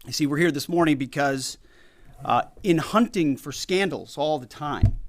You see, we're here this morning because in hunting for scandals all the time,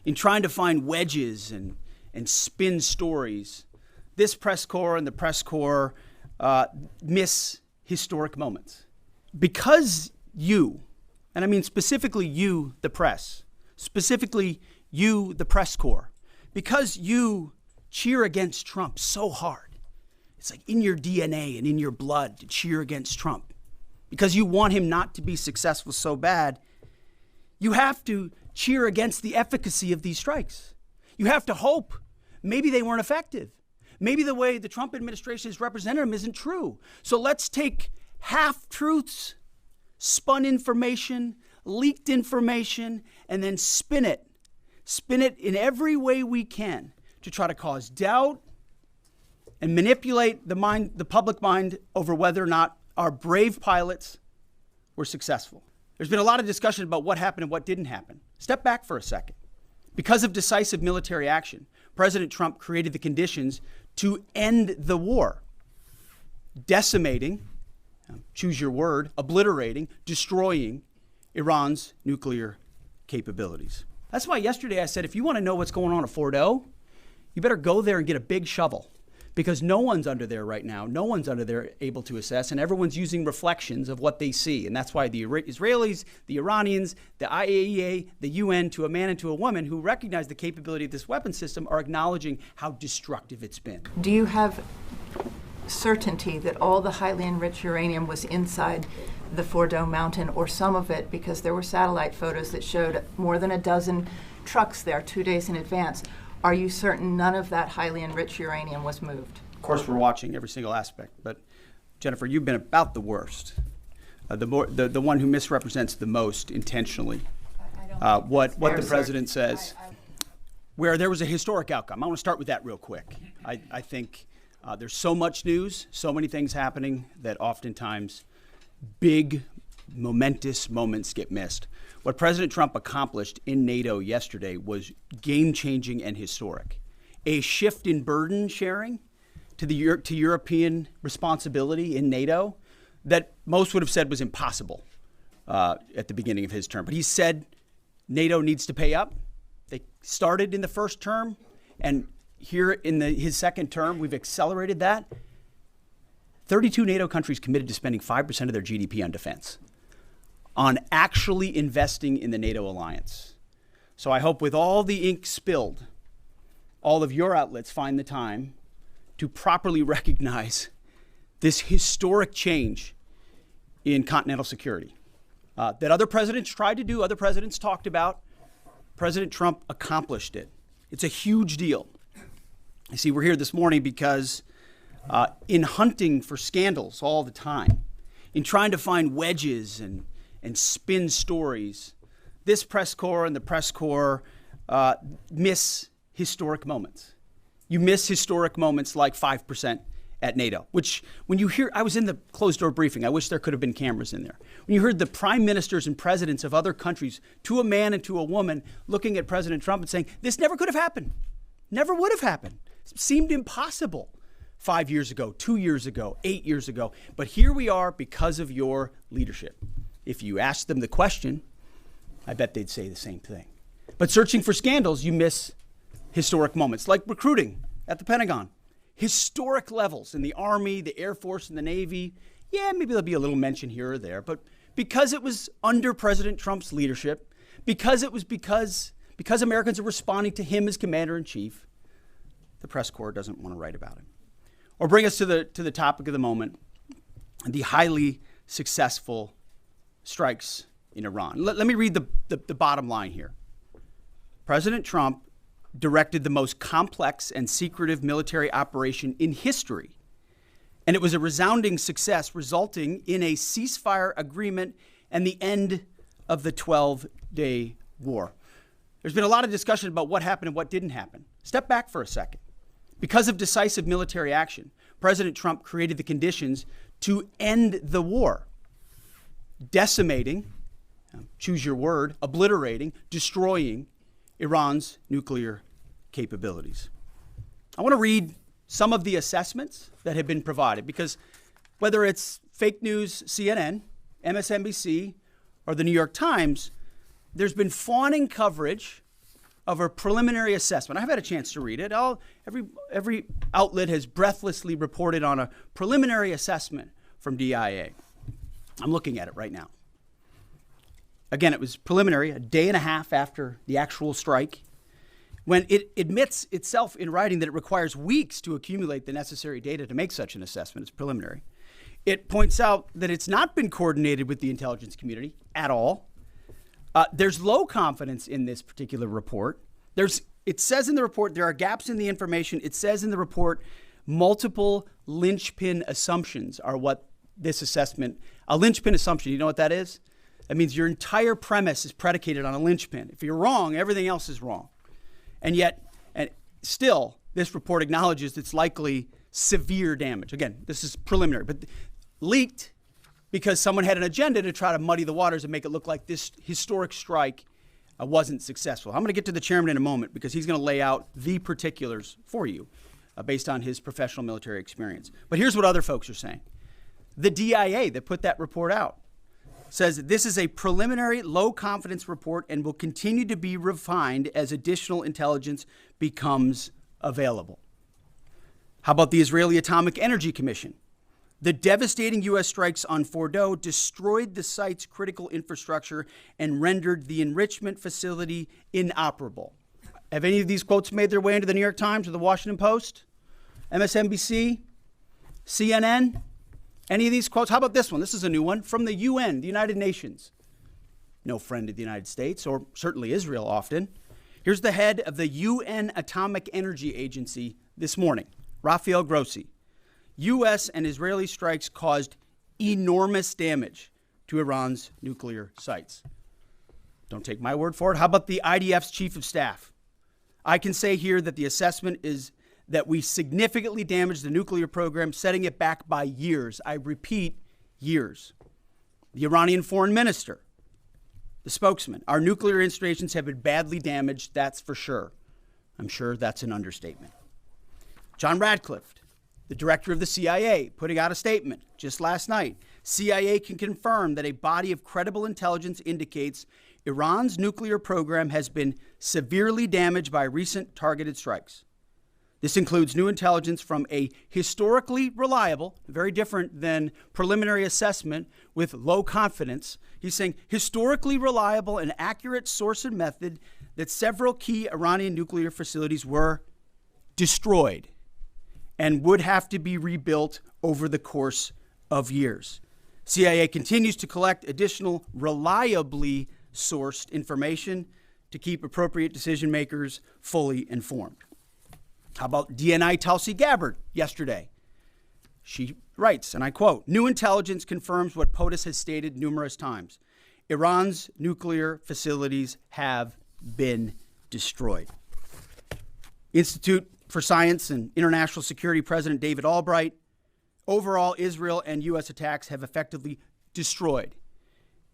in trying to find wedges and spin stories, this press corps and the press corps miss historic moments. Because you, and I mean specifically you, the press, specifically you, the press corps, because you cheer against Trump so hard, it's like in your DNA and in your blood to cheer against Trump, because you want him not to be successful so bad, you have to cheer against the efficacy of these strikes. You have to hope maybe they weren't effective. Maybe the way the Trump administration has represented them isn't true. So let's take half-truths, spun information, leaked information, and then spin it. Spin it in every way we can to try to cause doubt and manipulate the public mind over whether or not our brave pilots were successful. There's been a lot of discussion about what happened and what didn't happen. Step back for a second. Because of decisive military action, President Trump created the conditions to end the war, decimating, choose your word, obliterating, destroying Iran's nuclear capabilities. That's why yesterday I said, if you want to know what's going on at Fordo, you better go there and get a big shovel, because no one's under there right now. No one's under there able to assess, and everyone's using reflections of what they see. And that's why the Israelis, the Iranians, the IAEA, the UN, to a man and to a woman who recognize the capability of this weapon system are acknowledging how destructive it's been. Do you have certainty that all the highly enriched uranium was inside the Fordo mountain, or some of it, because there were satellite photos that showed more than a dozen trucks there 2 days in advance? Are you certain none of that highly enriched uranium was moved? Of course, we're watching every single aspect, but Jennifer, you've been about the worst, the one who misrepresents the most intentionally what the president says. Where there was a historic outcome. I want to start with that real quick. I think there's so much news, so many things happening that oftentimes big, momentous moments get missed. What President Trump accomplished in NATO yesterday was game-changing and historic. A shift in burden sharing to European responsibility in NATO that most would have said was impossible at the beginning of his term. But he said NATO needs to pay up. They started in the first term, and here in his second term, we've accelerated that. 32 NATO countries committed to spending 5% of their GDP on defense, on actually investing in the NATO alliance. So I hope with all the ink spilled, all of your outlets find the time to properly recognize this historic change in continental security that other presidents tried to do, other presidents talked about. President Trump accomplished it. It's a huge deal. You see, we're here this morning because in hunting for scandals all the time, in trying to find wedges and spin stories, this press corps and the press corps miss historic moments. You miss historic moments like 5% at NATO, which when you hear, I was in the closed-door briefing. I wish there could have been cameras in there. When you heard the prime ministers and presidents of other countries, to a man and to a woman, looking at President Trump and saying, this never could have happened, never would have happened. It seemed impossible 5 years ago, 2 years ago, 8 years ago. But here we are because of your leadership. If you ask them the question, I bet they'd say the same thing. But searching for scandals, you miss historic moments, like recruiting at the Pentagon. Historic levels in the Army, the Air Force, and the Navy. Yeah, maybe there'll be a little mention here or there, but because it was under President Trump's leadership, because Americans are responding to him as commander-in-chief, the press corps doesn't want to write about it. Or bring us to the topic of the moment, the highly successful strikes in Iran. Let me read the bottom line here. President Trump directed the most complex and secretive military operation in history, and it was a resounding success, resulting in a ceasefire agreement and the end of the 12-day war. There's been a lot of discussion about what happened and what didn't happen. Step back for a second. Because of decisive military action, President Trump created the conditions to end the war, decimating, choose your word, obliterating, destroying Iran's nuclear capabilities. I want to read some of the assessments that have been provided, because whether it's fake news CNN MSNBC, or the New York Times, there's been fawning coverage of a preliminary assessment. I've had a chance to read it. Every outlet has breathlessly reported on a preliminary assessment from DIA. I'm looking at it right now. Again, it was preliminary, a day and a half after the actual strike, when it admits itself in writing that it requires weeks to accumulate the necessary data to make such an assessment. It's preliminary. It points out that it's not been coordinated with the intelligence community at all. There's low confidence in this particular report. It says in the report there are gaps in the information. It says in the report multiple linchpin assumptions are what this assessment, a linchpin assumption, you know what that is? That means your entire premise is predicated on a linchpin. If you're wrong, everything else is wrong. And yet, still, this report acknowledges it's likely severe damage. Again, this is preliminary, but leaked because someone had an agenda to try to muddy the waters and make it look like this historic strike wasn't successful. I'm going to get to the chairman in a moment because he's going to lay out the particulars for you based on his professional military experience. But here's what other folks are saying. The DIA that put that report out says this is a preliminary low-confidence report and will continue to be refined as additional intelligence becomes available. How about the Israeli Atomic Energy Commission? The devastating U.S. strikes on Fordo destroyed the site's critical infrastructure and rendered the enrichment facility inoperable. Have any of these quotes made their way into the New York Times or the Washington Post? MSNBC? CNN? Any of these quotes? How about this one? This is a new one from the UN, the United Nations. No friend of the United States, or certainly Israel often. Here's the head of the UN Atomic Energy Agency this morning, Rafael Grossi. U.S. and Israeli strikes caused enormous damage to Iran's nuclear sites. Don't take my word for it. How about the IDF's chief of staff? I can say here that the assessment is that we significantly damaged the nuclear program, setting it back by years. I repeat, years. The Iranian foreign minister, the spokesman, our nuclear installations have been badly damaged, that's for sure. I'm sure that's an understatement. John Radcliffe, the director of the CIA, putting out a statement just last night. CIA can confirm that a body of credible intelligence indicates Iran's nuclear program has been severely damaged by recent targeted strikes. This includes new intelligence from a historically reliable, very different than preliminary assessment with low confidence. He's saying historically reliable and accurate source and method that several key Iranian nuclear facilities were destroyed and would have to be rebuilt over the course of years. CIA continues to collect additional reliably sourced information to keep appropriate decision makers fully informed. How about DNI Tulsi Gabbard yesterday? She writes, and I quote, "New intelligence confirms what POTUS has stated numerous times. Iran's nuclear facilities have been destroyed." Institute for Science and International Security President David Albright, overall, Israel and U.S. attacks have effectively destroyed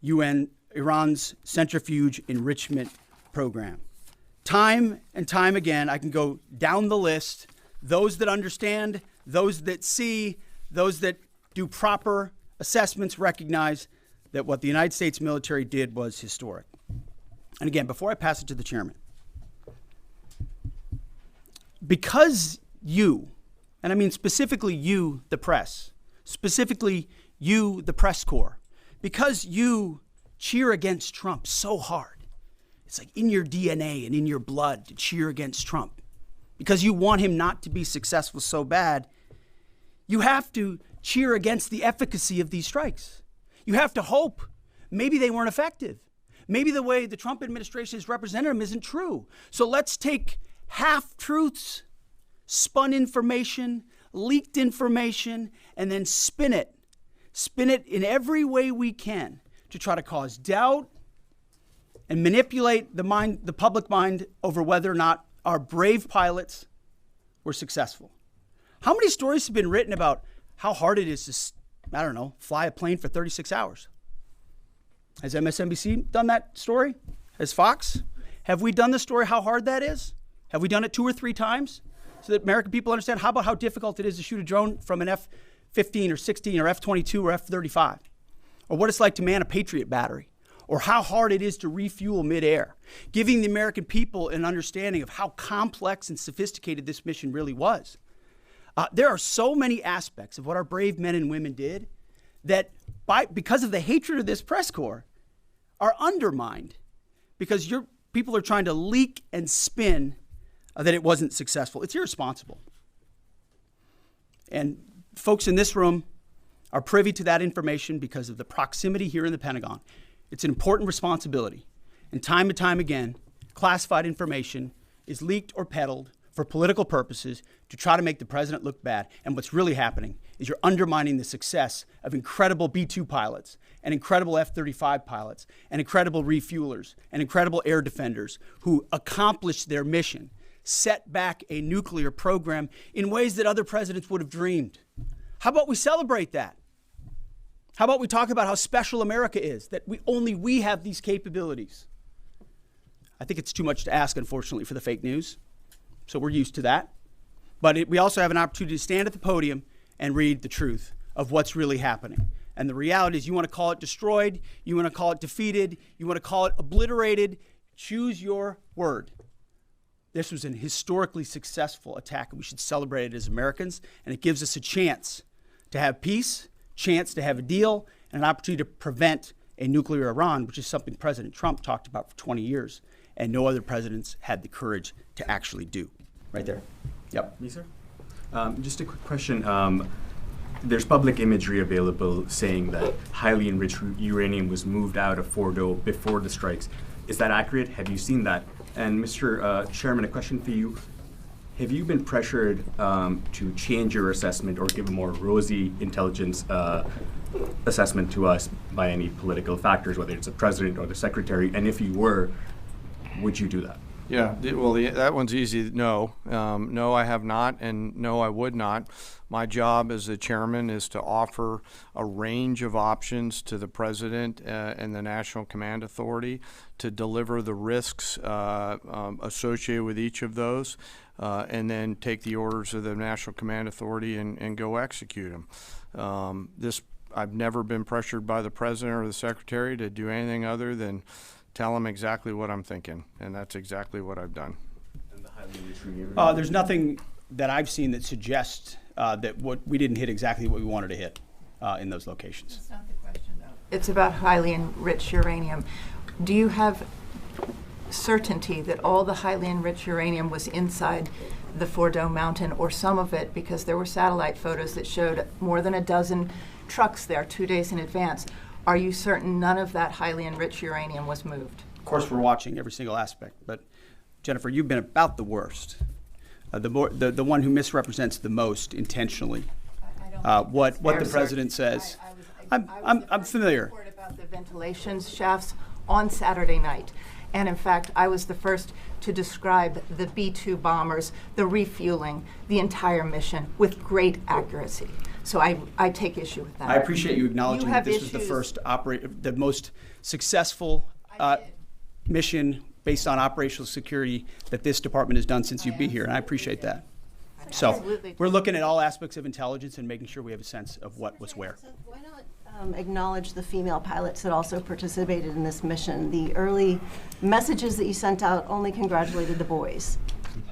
Iran's centrifuge enrichment program. Time and time again, I can go down the list. Those that understand, those that see, those that do proper assessments recognize that what the United States military did was historic. And again, before I pass it to the chairman, because you, and I mean specifically you, the press, specifically you, the press corps, because you cheer against Trump so hard, it's like in your DNA and in your blood to cheer against Trump, because you want him not to be successful so bad, you have to cheer against the efficacy of these strikes. You have to hope maybe they weren't effective. Maybe the way the Trump administration has represented them isn't true. So let's take half-truths, spun information, leaked information, and then spin it in every way we can to try to cause doubt and manipulate the public mind over whether or not our brave pilots were successful. How many stories have been written about how hard it is to, fly a plane for 36 hours? Has MSNBC done that story? Has Fox? Have we done the story how hard that is? Have we done it 2 or 3 times so that American people understand how difficult it is to shoot a drone from an F-15 or 16 or F-22 or F-35? or what it's like to man a Patriot battery, or how hard it is to refuel midair, giving the American people an understanding of how complex and sophisticated this mission really was. There are so many aspects of what our brave men and women did that, because of the hatred of this press corps, are undermined because your people are trying to leak and spin that it wasn't successful. It's irresponsible. And folks in this room are privy to that information because of the proximity here in the Pentagon. It's an important responsibility. And time again, classified information is leaked or peddled for political purposes to try to make the president look bad. And what's really happening is you're undermining the success of incredible B-2 pilots and incredible F-35 pilots and incredible refuelers and incredible air defenders who accomplished their mission, set back a nuclear program in ways that other presidents would have dreamed. How about we celebrate that? How about we talk about how special America is, that only we have these capabilities? I think it's too much to ask, unfortunately, for the fake news. So we're used to that. But we also have an opportunity to stand at the podium and read the truth of what's really happening. And the reality is, you want to call it destroyed, you want to call it defeated, you want to call it obliterated, choose your word. This was an historically successful attack, and we should celebrate it as Americans. And it gives us a chance to have peace, chance to have a deal, and an opportunity to prevent a nuclear Iran, which is something President Trump talked about for 20 years, and no other presidents had the courage to actually do. Right there. Yep. Me, sir? Just a quick question. There's public imagery available saying that highly enriched uranium was moved out of Fordo before the strikes. Is that accurate? Have you seen that? And Mr. Chairman, a question for you. Have you been pressured to change your assessment or give a more rosy intelligence assessment to us by any political factors, whether it's the president or the secretary? And if you were, would you do that? Yeah, well, that one's easy. No. No, I have not, and no, I would not. My job as the chairman is to offer a range of options to the president and the National Command Authority to deliver the risks associated with each of those, and then take the orders of the National Command Authority and go execute them. I've never been pressured by the president or the secretary to do anything other than tell them exactly what I'm thinking, and that's exactly what I've done. And the highly enriched uranium? There's nothing that I've seen that suggests that we didn't hit exactly what we wanted to hit in those locations. That's not the question, though. It's about highly enriched uranium. Do you have certainty that all the highly enriched uranium was inside the Fordo mountain, or some of it, because there were satellite photos that showed more than a dozen trucks there 2 days in advance? Are you certain none of that highly enriched uranium was moved? Of course, we're watching every single aspect, but Jennifer, you've been about the worst, the one who misrepresents the most intentionally what the president says. I'm familiar. I about the ventilation shafts on Saturday night, and in fact, I was the first to describe the B-2 bombers, the refueling, the entire mission with great accuracy. So I take issue with that. I appreciate you acknowledging that this was the first the most successful mission based on operational security that this department has done since you've been here, and I appreciate that. So we're looking at all aspects of intelligence and making sure we have a sense of what was where. Why not acknowledge the female pilots that also participated in this mission? The early messages that you sent out only congratulated the boys.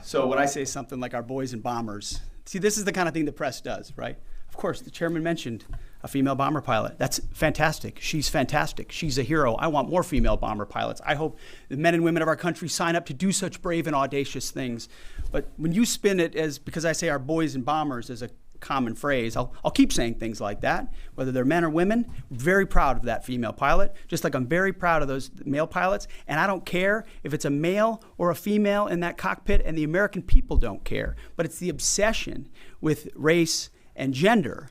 So when I say something like our boys and bombers, see, this is the kind of thing the press does, right? Of course, the chairman mentioned a female bomber pilot. That's fantastic. She's fantastic. She's a hero. I want more female bomber pilots. I hope the men and women of our country sign up to do such brave and audacious things. But when you spin it as, because I say our boys and bombers as a common phrase, I'll keep saying things like that, whether they're men or women. I'm very proud of that female pilot, just like I'm very proud of those male pilots. And I don't care if it's a male or a female in that cockpit, and the American people don't care. But it's the obsession with race and gender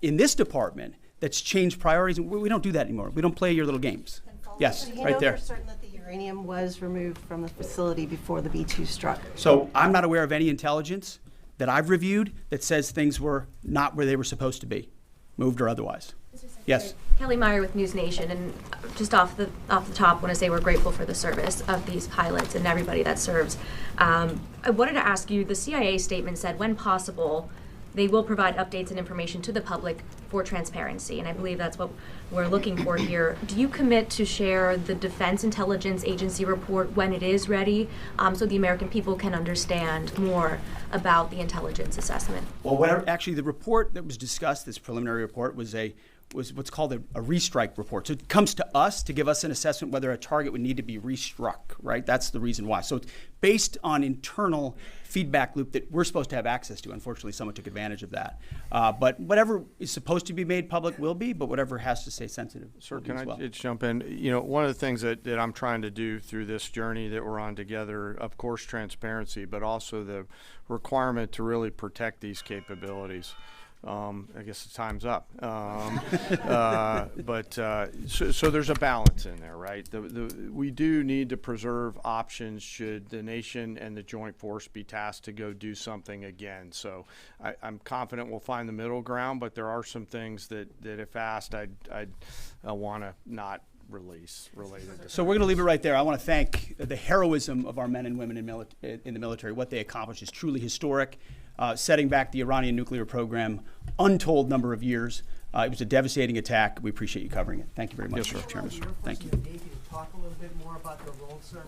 in this department that's changed priorities. And we don't do that anymore. We don't play your little games. Yes, right there. For certain that the uranium was removed from the facility before the B-2 struck. So I'm not aware of any intelligence that I've reviewed that says things were not where they were supposed to be, moved or otherwise. Yes. Kelly Meyer with News Nation, and just off the top, want to say we're grateful for the service of these pilots and everybody that serves. I wanted to ask you, the CIA statement said, when possible, they will provide updates and information to the public for transparency, and I believe that's what we're looking for here. Do you commit to share the Defense Intelligence Agency report when it is ready, so the American people can understand more about the intelligence assessment? Well, actually, the report that was discussed, this preliminary report, was what's called a restrike report. So it comes to us to give us an assessment whether a target would need to be restruck, right? That's the reason why. So it's based on internal feedback loop that we're supposed to have access to. Unfortunately, someone took advantage of that. But whatever is supposed to be made public will be, but whatever has to stay sensitive. Sir, can I just jump in? You know, one of the things that I'm trying to do through this journey that we're on together, of course, transparency, but also the requirement to really protect these capabilities. I guess the time's up. So there's a balance in there, right? We do need to preserve options should the nation and the joint force be tasked to go do something again. So I'm confident we'll find the middle ground, but there are some things that if asked, I'd want to not release related to. So we're going to leave it right there. I want to thank the heroism of our men and women in the military. What they accomplished is truly historic. Setting back the Iranian nuclear program, untold number of years. It was a devastating attack. We appreciate you covering it. Thank you very much, Yes, sir. Chairman. Thank you. Talk a little bit more about the role, sir.